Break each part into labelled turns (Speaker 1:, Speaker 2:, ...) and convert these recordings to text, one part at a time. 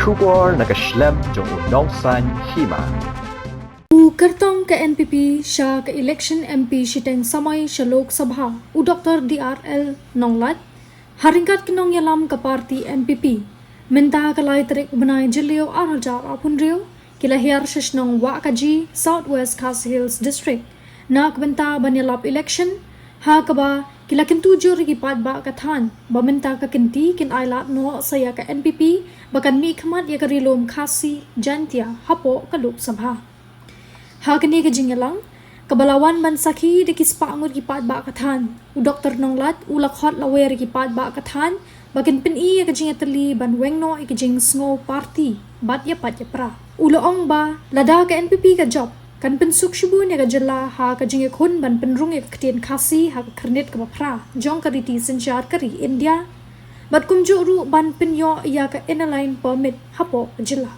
Speaker 1: Shubor nakaslem jong unong san hima.
Speaker 2: Kertong ke NPP sya ke election MP shiteng samai sya Lok Sabha u Dr. DRL Nonglat haringkat kinong yalam ke parti NPP minta kalai terik benai jelio arajar apun rio kilahir shishnong wa kaji Southwest Khas Hills District nak benta banyalap election ha kaba kila kintu juri ki pat ba kathan ba minta ka kinti kin ailat no saya ke NPP bakan mi khamat ya karilom khasi jantia hapo ka Lok Sabha Hakini ke jingelang kabalawan ban sakhi de kispa angur ki pat ba kathan u Dr. Nonglat u lakhot lawer ki pat ba kathan bakin pin i ke jingetli ban wengno ke jing sngo party bat ya pat ya pra u loong ba lada ke NPP ka job kan pin suk shibun ya ka jella ha ka jinge khun ban pin rung ya ktien khasi ha ka khrnet ka pra jong ka riti sinjar kari India bat kumju ru ban pin yo ya ka inaline permit hapo jella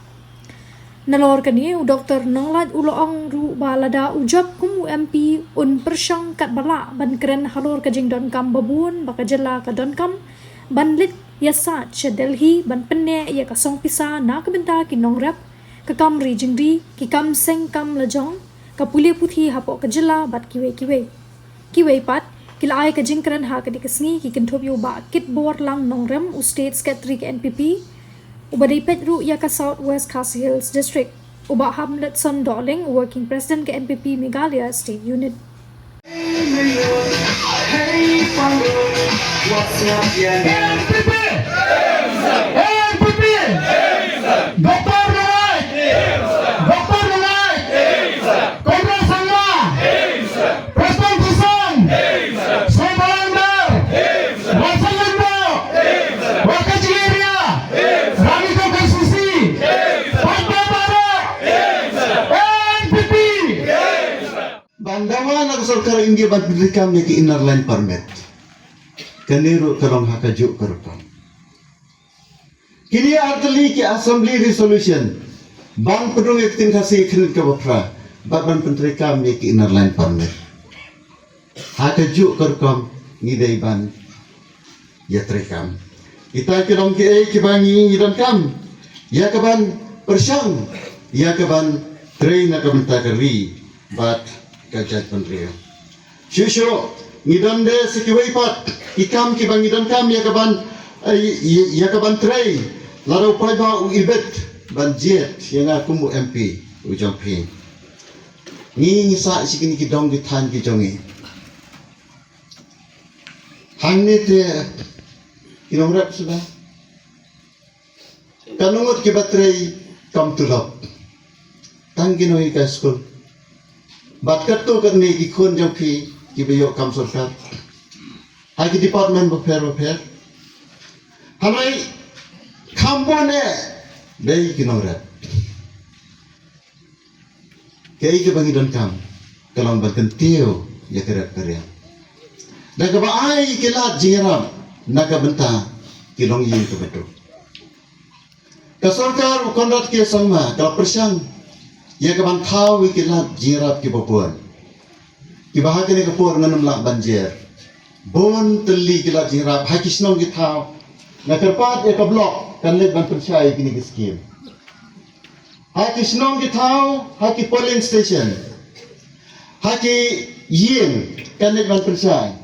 Speaker 2: Nalor kani u Dr. Nonglat u loong ru balada u job kum MP un persyang kat bala ban keren halor ka jing don kam babun baka jela ka don kam ban lit yasa che Delhi ban penne ya ka song pisa na ka benta ki nong rap ka kam ri jing ri ki kam seng kam la jong ka pule puthi hapo ka jela bat kiwe pat kila ai ka jing keren ha ka dikasngi ki kinthop yu ba kit bor lang nong rem u state secretary ka NPP Ubadai Petru ya ka Southwest Khas Hills District. Uba Hamlet Son Darling, Working President ke NPP Meghalaya State Unit.
Speaker 3: Hey, what's up, yeah? NPP! NPP! Dr. Nonglat! Dr. Nonglat! Congress Sangma! President Kisan! Sobalandar! Rasalambo! Wakajiria! Ramito Kasisi! Pagbabarak! NPP! Bandawa na sarkar India bat bidikam ni ki inner line permit. Kaniro kalong hakajuk karupam. Kini artali ki assembly resolution. Bang pedung ektin kasi khinit ka bapra. Ban pentrikam ni ki inner line permit. Hakajuk karupam ngidai ban yatrikam. Kita kilong ki kibangi ngidan kam. Ya kaban persyang. Ya kaban train na kabenta kari. Bat kajat penrio. Shusho ngidan de sikiwai pat ikam kibang ngidan kam ya kaban train. Larau praiba u ibet ban jet yang aku mu MP u jampi. Ni ngisa sikini kidong di than ki jongi. Hangni te kinong rap sudah. Kanungot ki batray kam tulap. Tangginoi ka school. Bat kato karni ki khun jampi ki bayo kam sarkar. Hai ki department bapher. Hanai khambone dei kinong rap. Kei ki bangi don kam. Kalong ban kentio ya kerap karya. Naga ba ai kilat jingram naga benta kilong yin ke betul. Kasarkar ukonrat ke sangma kalau persyang ya kaban thau kilat jingrap ki bapuan. Ki bahagi ni kapur nganam lak banjir. Bon teli kilat jingrap hakisnong ki thau. Nakarpat ya ka blok kan let ban persyai kini ki skim. Hakisnong ki thau haki polling station. Haki yin kan let ban persyai.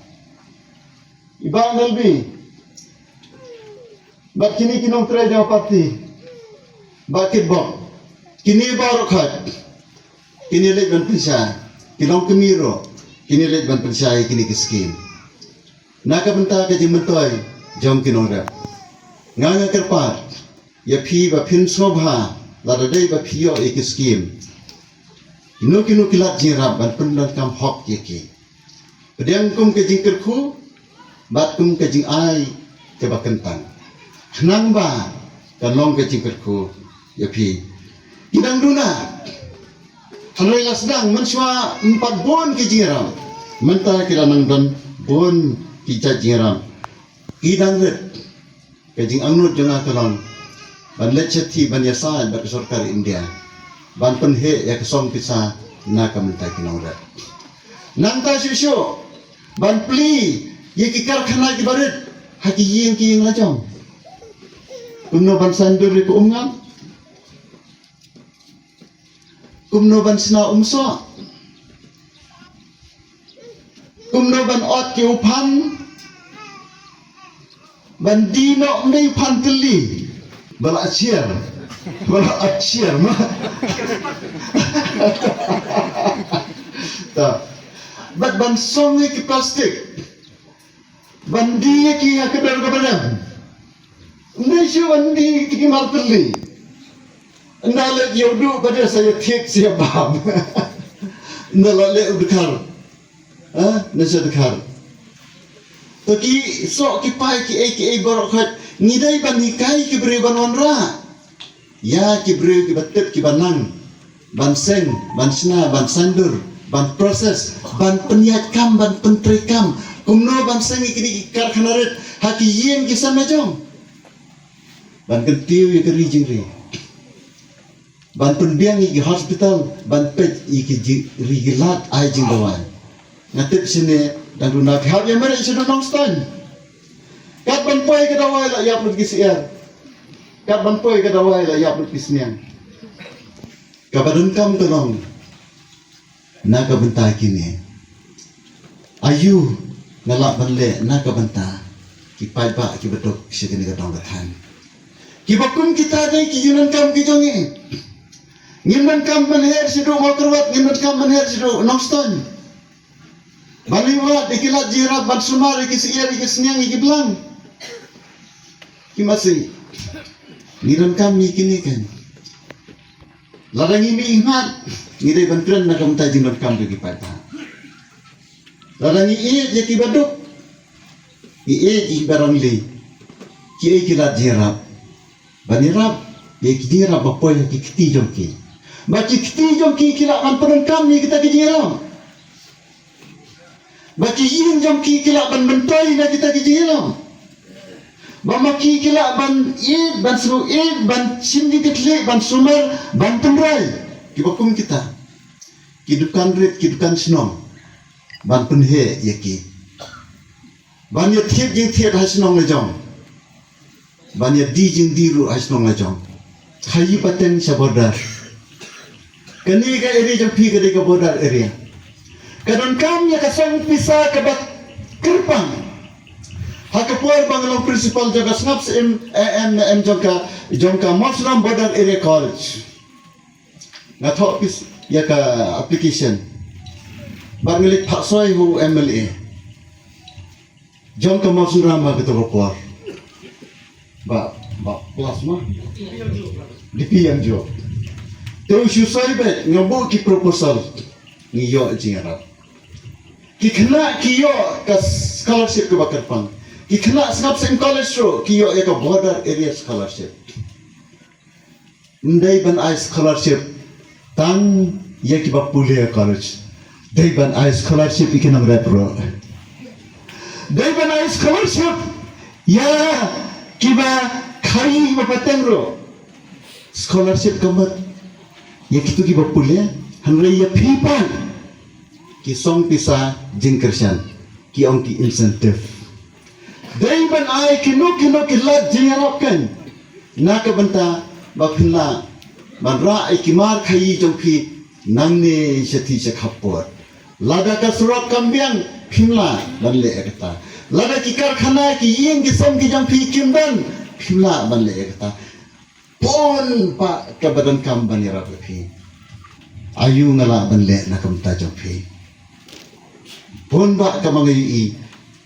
Speaker 3: Ibang Dalbi, bat kini kinong try jawa parti, bakit bom, kini baru khat, kini let ban pensai, kinong kemiro, kini let ban pensai kini kiskim. Naka benta ke jimentoy, jom kinong rap. Nganga kerpat, ya pi ba pin sobha, lada day ba piyo ikiskim. Kino kilat jingrap ban pendan kam hok yeki. Pediang kum ke jingkerku, bat kum ke jing ai ke bakentang. Nang ba kalong ke jingkerku ya pi. Idang duna. Hanoi lasdang menswa 4 bon ke jingram. Menta kila nang don bon ki jingram. Idang ret ke jing angnut jonga kalong. Ban leceti ban yasa ba sarkar India. Ban penhe ya kesong pisa na kamenta kinong ret. Nang ta sisyo ban pli ye ki karkhana ki barit haki yeng ki yeng lajong. Umno ban sandur ko umngam kumno ban sna umso kumno ban ot ki upan ban dino mei pan teli bala achier mah ta bat ban song ki plastik ban dia ki akadar kabadam mei shu ban di ki mar teli Nala yodu pada saya tiek siap bam. Nala le udkar. Nasa udkar. Taki sok ki pai ki borok khat ngidai ban nikai ki bre ban onra. Ya ki bre ki batet ki banang. Ban seng, ban sna, ban sandur, ban proses, ban peniat kam, ban pentrekam. Kumno ban seng ki kar khanaret haki yen ki samajong. Ban kentiu ki rijing ban penbiang i hospital ban pet i ki rigilat ai jing bawan ngatip sini dan runa hal yang mere sini nong stan kat ban poi ke dawai la yap lut kisian kat ban poi ke dawai la yap lut kisnian kabadan kam tolong na ka benta kini ayu ngalak ban le na ka benta ki pai ba ki betok sikini ka dong kathan ki bakum kita dai ki yunan kam ki jongi Ngiman kam menher sidu makerwat ngiman kam menher sidu nongston. Baliwat ikilat jirat ban sumar iki siir iki sniang iki belang. Ki masih. Ngiran kam kini kan. Larang imi ihmat ngidai bantren na kam tajin kam ki pata. Larang i je ki baduk. I barang li. Ki ikilat jirat. Banirap ye ki jirat bapoy ki kiti jongki. Baki kiti jom ki kilak ban penengkam ni kita kijiram. Baki yin jom ki kilak ban mentoi na kita kijiram. Bamaki kilak ban id, ban seru id, ban sindi ketlek, ban sumar, ban temrai. Kibakum kita. Kidukan rit, kidukan senong. Ban penhe yaki. Ban ya tiap jing tiap hai senong lejong. Ban ya di jing diru hai senong lejong. Hayi paten sabodar. Kani ka eri jam pi ka bodar area. Kadon kam ya kasang pisa ka bat kerpang. Hakapuar bangalong principal jaga snaps em jongka Muslim Border Area College. Ngathok pis ya ka application. Bangilit paksoy hu MLA. Jongka Muslim ma betul puar. Ba plasma. DPM jo. Terus susai bet ngabu ki proposal ngiyo jingarap. Ki kena kiyo ka scholarship ke bakar pang. Ki kena snap sem college ro kiyo ya ka border area scholarship. Ndai ban ai scholarship tang ya ki bapulia college. Dai ban ai scholarship ikinang repro. Dai ban ai scholarship ya kiba khai mapateng ro. Scholarship kamat ya kitu ki bapulia hanre ya pipan ki song pisa jingkersan ki ong ki incentive dai ban ai kino ki lat jingarapkan na ka banta bakhinla ban ra ai ki mar khai jong ki nangne sati se khapor lada ka surak kambiang phimla ban le ekta lada ki karkhana ki yeng ki som ki jong phi kimban phimla ban le ekta pon pa kabadan kam banira phi ayu ngala banle na kam ta jong phi pon ba kamangai i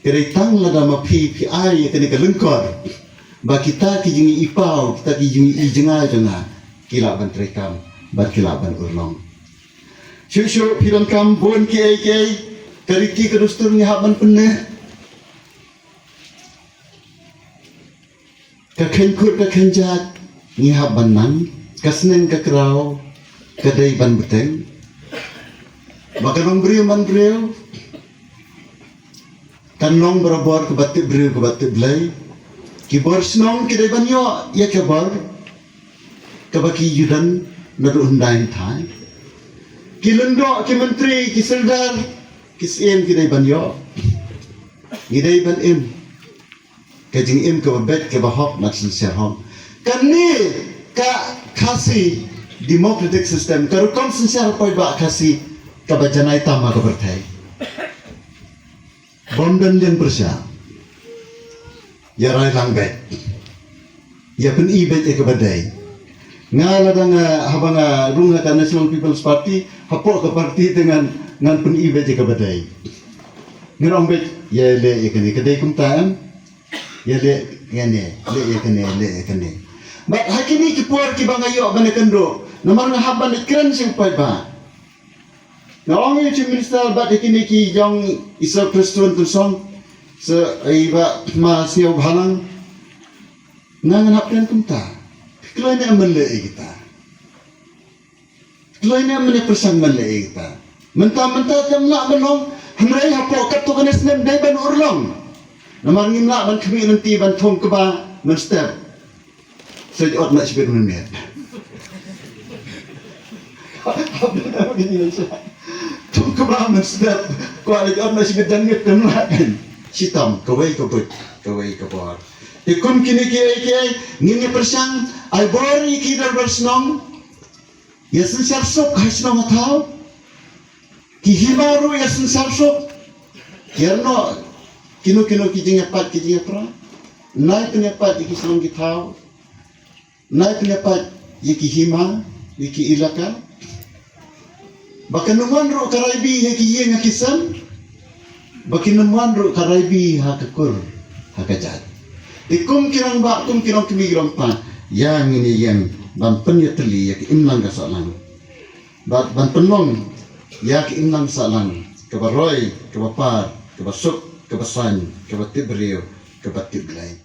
Speaker 3: kere tang lada ma phi ai kene ka lengkor ba kita ki jingi ipau kita ki jingi i jenga jenga kila ban trekam ba kila ban urlong shu piran kam bon ki ai kariki kedustur ni haban penne ka khenkut ka khenjat ni haban nan kasnen ka krau kadai ban beteng makanong brio man brio kanong berabor ke batik brio ke batik belai kibor senong kedai ban yo ya kibor ke baki yudan nadu undai thai kilendo ki menteri ki serdar ki siem kedai ban yo kedai ban im kajing im ke babet ke bahok nak selesai hom kani ka kasi democratic system karu konsensial poi ba kasi kabajanai tama ka bertai bondan den persya ya rai langbet ya pen ibet e kabadai ngala dang habang runga ka National People's Party hapo ka parti dengan ngan pen ibet e kabadai ngerong bet ya le e kene kedai kum taam ya le kene but hakini ki puar ki bangayo bane kendo namar na haban ikran sing pai ba na ong yu chief minister ba hakini ki jong isa Kristus tu song se aiba ma siau bhalang nangan hapdan kumta kloine amle kita kloine amle persang male kita menta jam nak menong hamrai hapo kat tu kanes nem dai ban urlong namar ngimla ban khmi nanti ban thong ka ba men step sejot nak sibet menet thong ka ba men step ko ali jot nak sibet dan ngit dem lakan sitam kawai kabor ikun kini kiai ngini persang ai bori ki dar bersnong yasin sarsok haisnong athau ki himaru yasin sarsok yerno kino kijing pat pra nai penyapat iki selong kitau nai penyapat iki hima iki ilaka bahkan numan ro karaibi iki yeng kisan bahkan numan ro karaibi hakakur hakajat ikum kirang kimigirang pa yang ini yang ban penyeteli yak imlang ka salang ban penong yak imlang salang kabaroy kabapar kabasuk kebasan, kebatib beliau, kebatib lain.